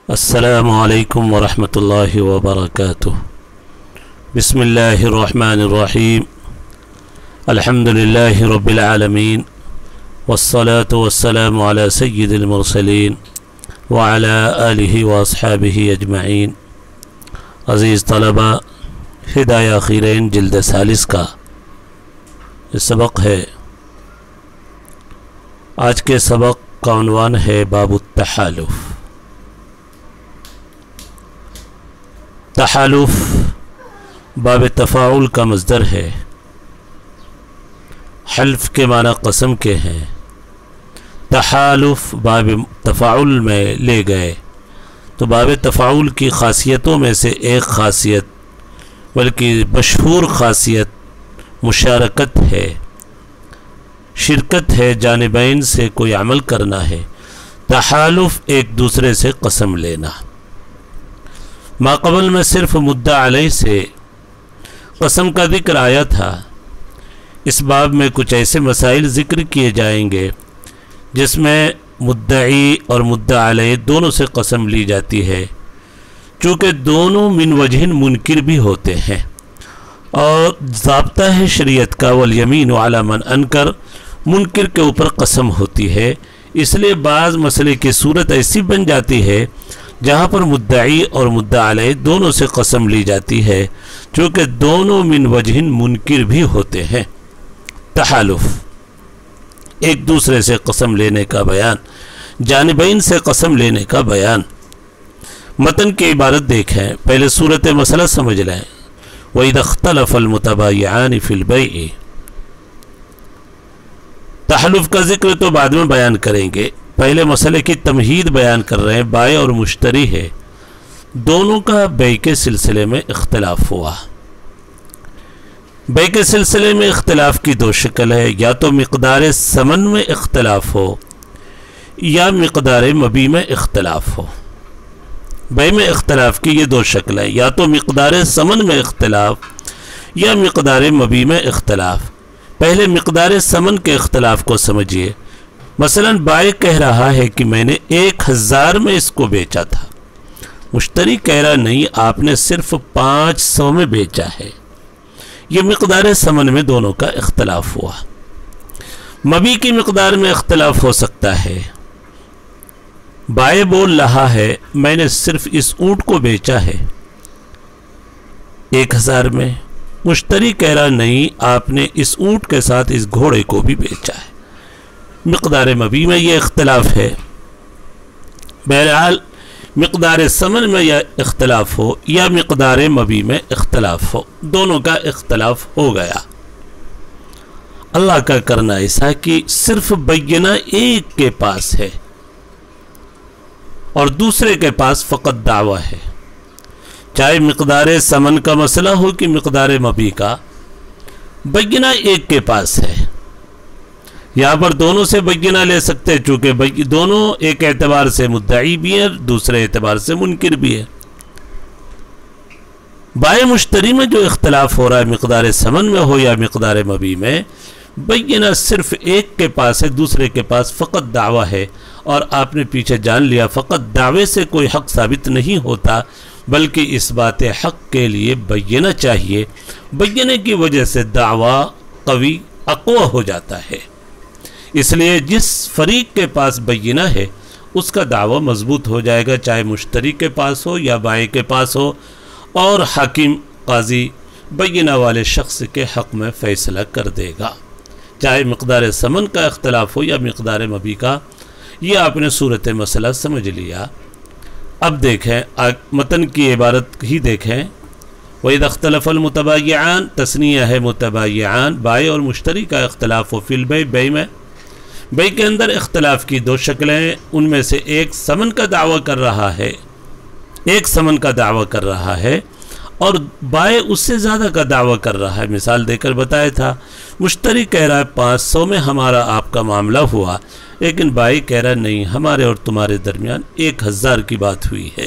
السلام علیکم ورحمۃ اللہ وبرکاتہ۔ بسم اللہ الرحمن الرحیم۔ الحمد للہ رب العالمین، والصلاة والسلام علی سید المرسلین وعلی آلہ واصحابہ اجمعین۔ عزیز طلبہ، ہدایہ خیرین جلد ثالث کا یہ سبق ہے۔ آج کے سبق کا عنوان ہے باب التحالف۔ تحالف باب تفاعل کا مصدر ہے۔ حلف کے معنی قسم کے ہیں۔ تحالف باب تفاعل میں لے گئے تو باب تفاعل کی خاصیتوں میں سے ایک خاصیت، بلکہ مشہور خاصیت، مشارکت ہے، شرکت ہے، جانبین سے کوئی عمل کرنا ہے۔ تحالف ایک دوسرے سے قسم لینا۔ ماقبل میں صرف مدعا علیہ سے قسم کا ذکر آیا تھا۔ اس باب میں کچھ ایسے مسائل ذکر کیے جائیں گے جس میں مدعی اور مدعا علیہ دونوں سے قسم لی جاتی ہے، چونکہ دونوں من وجہ منکر بھی ہوتے ہیں، اور ضابطہ ہے شریعت کا والیمین علی من انکر، منکر کے اوپر قسم ہوتی ہے۔ اس لیے بعض مسئلے کی صورت ایسی بن جاتی ہے جہاں پر مدعی اور مدعا علیہ دونوں سے قسم لی جاتی ہے، چونکہ دونوں من وجہ منکر بھی ہوتے ہیں۔ تحالف ایک دوسرے سے قسم لینے کا بیان، جانبین سے قسم لینے کا بیان۔ متن کی عبارت دیکھیں، پہلے صورت مسئلہ سمجھ لیں۔ وَإِذَا اخْتَلَفَ الْمُتَبَايِعَانِ فِي الْبَيْعِ، تحالف کا ذکر تو بعد میں بیان کریں گے، پہلے مسئلے کی تمہید بیان کر رہے ہیں۔ بائع اور مشتری ہے، دونوں کا بیع کے سلسلے میں اختلاف ہوا۔ بیع کے سلسلے میں اختلاف کی دو شکل ہے، یا تو مقدار ثمن میں اختلاف ہو یا مقدار مبیع میں اختلاف ہو۔ بیع میں اختلاف کی یہ دو شکل ہے، یا تو مقدار ثمن میں اختلاف یا مقدار مبیع میں اختلاف۔ پہلے مقدار ثمن کے اختلاف کو سمجھیے۔ مثلا بائع کہہ رہا ہے کہ میں نے 1000 میں اس کو بیچا تھا، مشتری کہہ رہا نہیں، آپ نے صرف 500 میں بیچا ہے۔ یہ مقدار ثمن میں دونوں کا اختلاف ہوا۔ مبیع کی مقدار میں اختلاف ہو سکتا ہے۔ بائع بول رہا ہے میں نے صرف اس اونٹ کو بیچا ہے 1000 میں، مشتری کہہ رہا نہیں، آپ نے اس اونٹ کے ساتھ اس گھوڑے کو بھی بیچا ہے۔ مقدار مبیع میں یہ اختلاف ہے۔ بہرحال مقدار ثمن میں یا اختلاف ہو یا مقدار مبیع میں اختلاف ہو، دونوں کا اختلاف ہو گیا۔ اللہ کا کرنا ایسا کہ صرف بینہ ایک کے پاس ہے اور دوسرے کے پاس فقط دعویٰ ہے، چاہے مقدار ثمن کا مسئلہ ہو کہ مقدار مبیع کا، بینہ ایک کے پاس ہے۔ یہاں پر دونوں سے بینہ لے سکتے ہیں، چونکہ دونوں ایک اعتبار سے مدعی بھی ہے، دوسرے اعتبار سے منکر بھی ہے۔ بائع مشتری میں جو اختلاف ہو رہا ہے، مقدار ثمن میں ہو یا مقدار مبیع میں، بینہ صرف ایک کے پاس ہے، دوسرے کے پاس فقط دعویٰ ہے، اور آپ نے پیچھے جان لیا فقط دعوے سے کوئی حق ثابت نہیں ہوتا، بلکہ اس بات حق کے لیے بینہ چاہیے۔ بینہ کی وجہ سے دعویٰ قوی اقوی ہو جاتا ہے۔ اس لیے جس فریق کے پاس بینہ ہے اس کا دعویٰ مضبوط ہو جائے گا، چاہے مشتری کے پاس ہو یا بائع کے پاس ہو، اور حاکم قاضی بینہ والے شخص کے حق میں فیصلہ کر دے گا، چاہے مقدار ثمن کا اختلاف ہو یا مقدار مبیع کا۔ یہ آپ نے صورت مسئلہ سمجھ لیا۔ اب دیکھیں متن کی عبارت ہی دیکھیں۔ وَإِذَا اخْتَلَفَ الْمُتَبَايِعَانِ، تثنیہ ہے متبایعان، بائع اور مشتری کا اختلاف ہو، فی البیع، بیع میں۔ بیع کے اندر اختلاف کی دو شکلیں، ان میں سے ایک ثمن کا دعویٰ کر رہا ہے، ایک ثمن کا دعویٰ کر رہا ہے، اور بائع اس سے زیادہ کا دعویٰ کر رہا ہے۔ مثال دے کر بتایا تھا، مشتری کہہ رہا ہے 500 میں ہمارا آپ کا معاملہ ہوا، لیکن بائع کہہ رہا نہیں، ہمارے اور تمہارے درمیان 1000 کی بات ہوئی ہے۔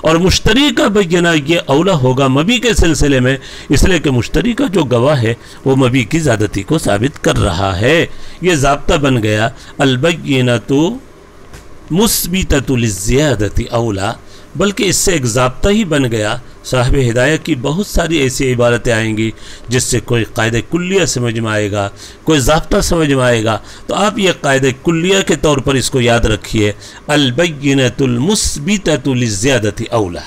اور مشتری کا بیانہ یہ اولا ہوگا مبی کے سلسلے میں، اس لیے کہ مشتری کا جو گواہ ہے وہ مبی کی زیادتی کو ثابت کر رہا ہے۔ یہ ضابطہ بن گیا البینۃ مثبتۃ للزیادۃ اولا، بلکہ اس سے ایک ضابطہ ہی بن گیا۔ صاحب ہدایت کی بہت ساری ایسی عبارتیں آئیں گی جس سے کوئی قاعدہ کلیہ سمجھ میں آئے گا، کوئی ضابطہ سمجھ میں آئے گا، تو آپ یہ قاعدہ کلیہ کے طور پر اس کو یاد رکھیے، البینۃ المثبتۃ للزیادۃ اولا۔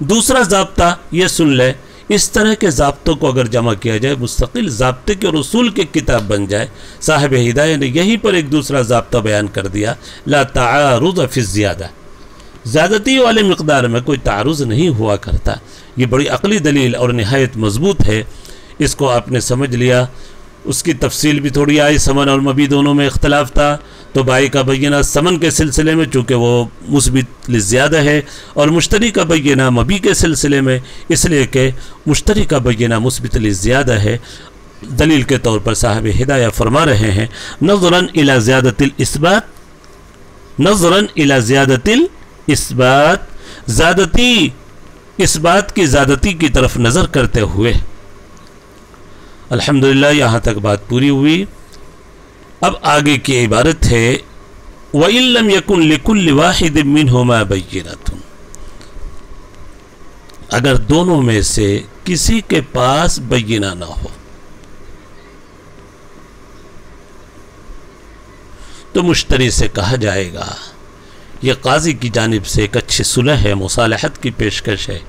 دوسرا ضابطہ یہ سن لے، اس طرح کے ضابطوں کو اگر جمع کیا جائے، مستقل ضابطے کے اور اصول کی کتاب بن جائے۔ صاحب ہدایت نے یہیں پر ایک دوسرا ضابطہ بیان کر دیا، لا تعارض فی الزیادہ، زیادتی والے مقدار میں کوئی تعارض نہیں ہوا کرتا۔ یہ بڑی عقلی دلیل اور نہایت مضبوط ہے، اس کو آپ نے سمجھ لیا۔ اس کی تفصیل بھی تھوڑی آئی، سمن اور مبی دونوں میں اختلاف تھا، تو بائی کا بیانہ سمن کے سلسلے میں چونکہ وہ مثبت لزیادہ ہے، اور مشتری کا بیانہ مبی کے سلسلے میں اس لیے کہ مشتری کا بیانہ مثبت لزیادہ ہے۔ دلیل کے طور پر صاحب ہدایہ فرما رہے ہیں، نظراً الی زیادۃ الاسبات، نظراً الی زیادۃ الاسبات، زیادتی اس بات کی زیادتی کی طرف نظر کرتے ہوئے۔ الحمدللہ یہاں تک بات پوری ہوئی۔ اب آگے کی عبارت ہے وَإِن لَّمْ يَكُن لِكُلِّ وَاحِدٍ مِّنْهُمَا بَيِّنَةٌ، اگر دونوں میں سے کسی کے پاس بینہ نہ ہو تو مشتری سے کہا جائے گا، یہ قاضی کی جانب سے ایک اچھی صلح ہے، مصالحت کی پیشکش ہے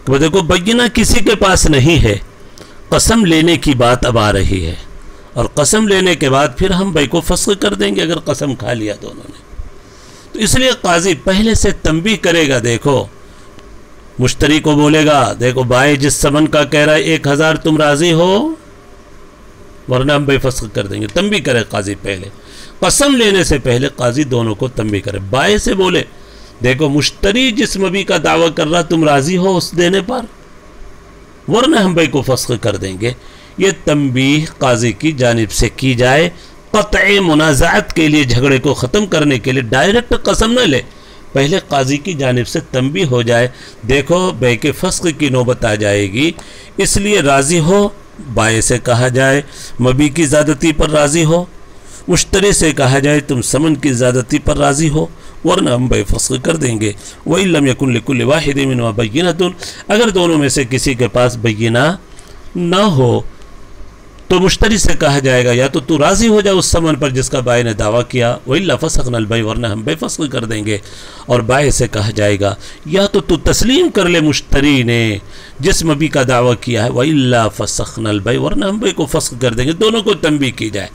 کہ دیکھو بینہ کسی کے پاس نہیں ہے، قسم لینے کی بات اب آ رہی ہے، اور قسم لینے کے بعد پھر ہم بھائی کو فسخ کر دیں گے اگر قسم کھا لیا دونوں نے۔ تو اس لیے قاضی پہلے سے تنبیہ کرے گا، دیکھو مشتری کو بولے گا، دیکھو بھائی جس سمن کا کہہ رہا ہے 1000 تم راضی ہو ورنہ ہم بھائی فسخ کر دیں گے۔ تنبیہ کرے قاضی پہلے، قسم لینے سے پہلے قاضی دونوں کو تنبیہ کرے، بائے سے بولے دیکھو مشتری جس مبی کا دعویٰ کر رہا تم راضی ہو اس دینے پر ورنہ ہم بھائی کو فسخ کر دیں گے۔ یہ تنبیہ قاضی کی جانب سے کی جائے قطع منازعات کے لیے، جھگڑے کو ختم کرنے کے لیے۔ ڈائریکٹ قسم نہ لے، پہلے قاضی کی جانب سے تنبیہ ہو جائے، دیکھو بے کے فسخ کی نوبت آ جائے گی، اس لیے راضی ہو، بائے سے کہا جائے مبی کی زیادتی پر راضی ہو، مشتری سے کہا جائے تم سمن کی زیادتی پر راضی ہو ورنہ ہم بے فسخ کر دیں گے۔ وَإِن لَّمْ يَكُن لِكُلِّ وَاحِدٍ مِّنْهُمَا بَيِّنَةٌ، اگر دونوں میں سے کسی کے پاس بینہ نہ ہو تو مشتری سے کہا جائے گا یا تو راضی ہو جائے اس سمن پر جس کا بائے نے دعویٰ کیا، وَإِلَّا فَسَخْنَا الْبَيْعَ، ورنہ ہم بے فسخ کر دیں گے۔ اور بائے سے کہا جائے گا یا تو تسلیم کر لے مشتری نے جس مبی کا دعویٰ کیا ہے، وَإِلَّا فَسَخْنَا الْبَيْعَ، ورنہ ہم بے کو فسخ کر دیں گے۔ دونوں کو تنبیہ کی جائے،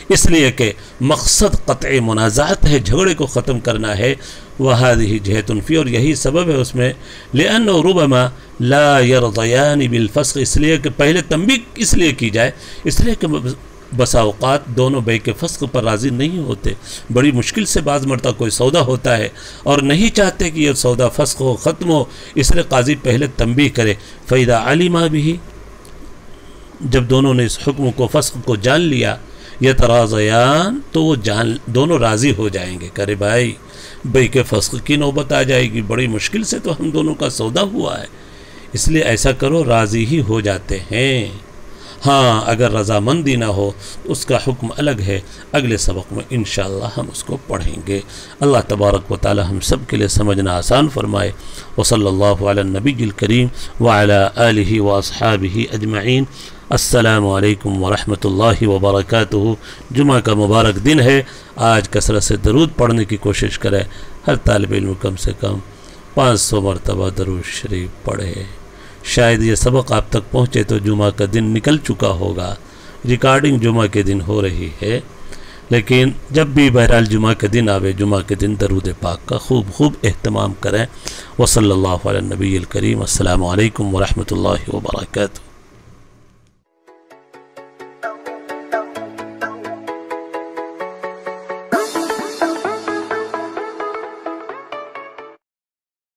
اس لیے کہ مقصد قطع منازعات ہے، جھگڑے کو ختم کرنا ہے۔ وَهَذِهِ جِهَةٌ فِي، اور یہی سبب ہے اس میں، لِأَنَّهُ رُبَمَا لَا يَرْضَيَانِ بِالْفَسْخِ، اس لیے کہ پہلے تنبیہ اس لیے کی جائے، اس لیے کہ بسا اوقات دونوں بے کے فسخ پر راضی نہیں ہوتے، بڑی مشکل سے بعض مرتبہ کوئی سودا ہوتا ہے اور نہیں چاہتے کہ یہ سودا فسخ ہو، ختم ہو، اس لیے قاضی پہلے تنبیہ کرے۔ فَإِذَا عَلِمَا بِهِ، جب دونوں نے اس حکم کو فسخ کو جان لیا، یتراضیان، تو وہ دونوں راضی ہو جائیں گے، کرے بھائی بھائی کے فسخ کی نوبت آ جائے گی، بڑی مشکل سے تو ہم دونوں کا سودا ہوا ہے، اس لیے ایسا کرو، راضی ہی ہو جاتے ہیں۔ ہاں اگر رضامندی نہ ہو اس کا حکم الگ ہے، اگلے سبق میں انشاءاللہ ہم اس کو پڑھیں گے۔ اللہ تبارک و تعالی ہم سب کے لیے سمجھنا آسان فرمائے۔ وصلی اللہ علی النبی الکریم وعلی آلہ واصحابہ اجمعین۔ السلام علیکم ورحمۃ اللہ وبرکاتہ۔ جمعہ کا مبارک دن ہے، آج کثرت سے درود پڑھنے کی کوشش کرے، ہر طالب علم کم سے کم 500 مرتبہ درود شریف پڑھے۔ شاید یہ سبق آپ تک پہنچے تو جمعہ کا دن نکل چکا ہوگا، ریکارڈنگ جمعہ کے دن ہو رہی ہے، لیکن جب بھی بہرحال جمعہ کے دن آوے، جمعہ کے دن درود پاک کا خوب اہتمام کریں۔ وصلی اللہ علی النبی الکریم۔ السلام علیکم ورحمۃ اللہ وبرکاتہ۔